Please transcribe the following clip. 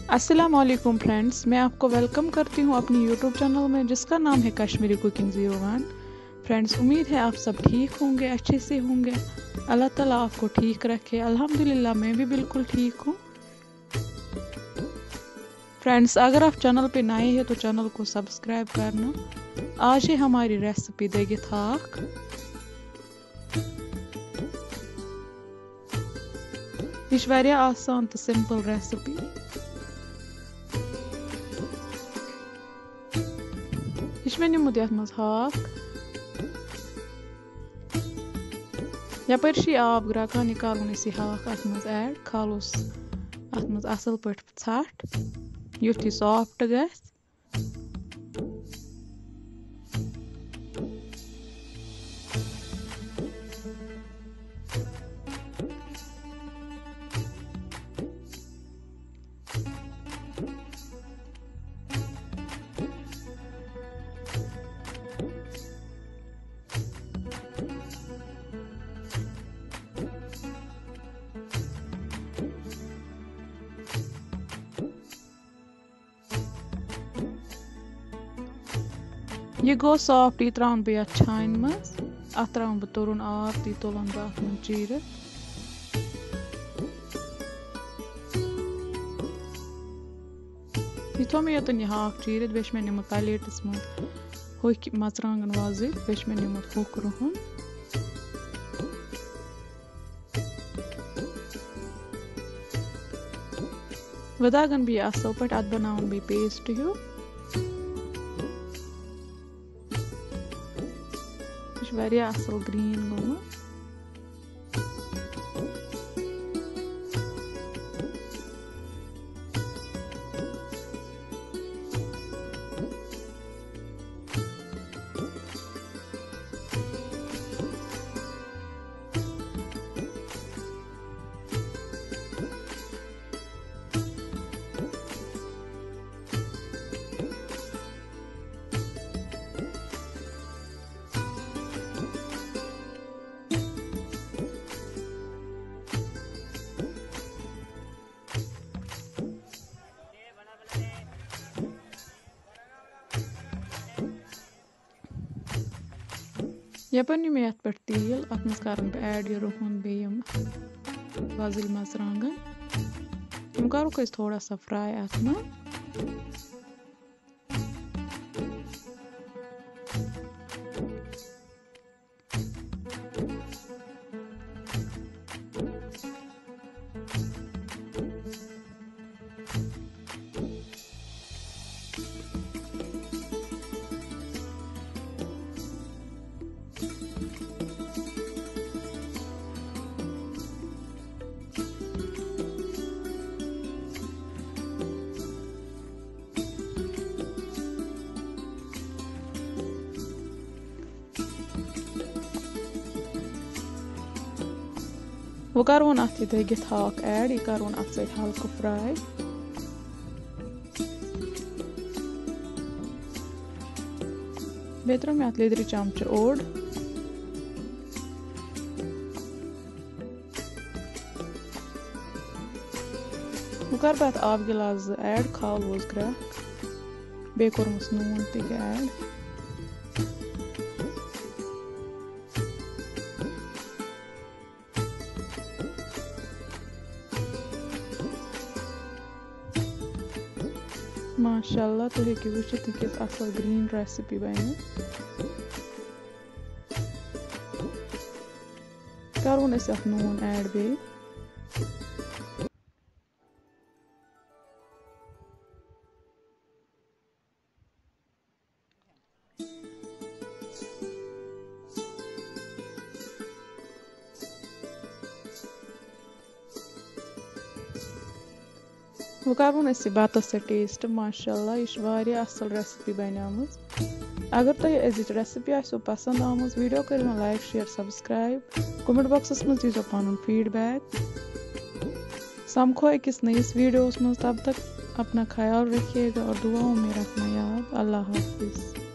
अस्सलामुअलैकुम फ्रेंड्स, मैं आपको वेलकम करती हूँ अपनी यूट्यूब चैनल में जिसका नाम है कश्मीरी कुकिंग 01। फ्रेंड्स, उम्मीद है आप सब ठीक होंगे, अच्छे से होंगे। अल्लाह ताला आपको ठीक रखे। अल्हम्दुलिल्लाह मैं भी बिल्कुल ठीक हूँ। फ्रेंड्स, अगर आप चैनल पे नए हैं तो चैनल को सब्सक्राइब करना। आज है हमारी रेसिपी देगिथ हाक। यह है वारिया आसान तो सिंपल रेसिपी। यह निमुत यथ मज हाक यपर आब ग्राकान कालन हाक अत मज ऐड खालोस अत मज असल पट छट युथ यह सॉफ्ट गस। यह गो सॉफ्ट, यह त्रावन बह अत छान मज, अत त्रावन बह तुरुन आब, ती तुलन बह अत मन चीर। यह थो मे योतन यह हाक चीर, बे मे निमुत प्लेटस मज होक मरचांगन वज, बे मे निमुत होक रुहन। वह दागन बह असल पे, अत बनावन बह पेस्ट हिू। वारिया असल ग्रीन गोमुत। यपन मे यथ पे तेल, अत मज कर ऐड यह रुहन बेम वजल मरचांगन। यम करो थोड़ा सा फ्राई अत मज। वो करोन अत देगिथ हाक ऐड, यह करोन अत सत हल्का फ्राई। बे त्रो मे अत लिदर चमच ओड। वो कर बह आब गिलास ऐड, खाल वोस ग्राक, बे कोरमस नून तक ऐड। माशाअल्लाह, तुम हेकि वुचित यह असल ग्रीन रेसिपी बन। करोन अत नून ऐड बे। वो करोन बतस टेस्ट। माशाअल्लाह, यह वारिया असल रेसिपी बनियामज। अगर तुम अजिच रेसिपी आसो पसंद आमज, वीडियो करो like, share, subscribe. Comment boxes में दीजो पन फीडबैक। समखो अकिस नईस वीडियोस में, तब तक अपना ख्याल रखिएगा और दुआओं में रखना याद। अल्लाह हाफिज।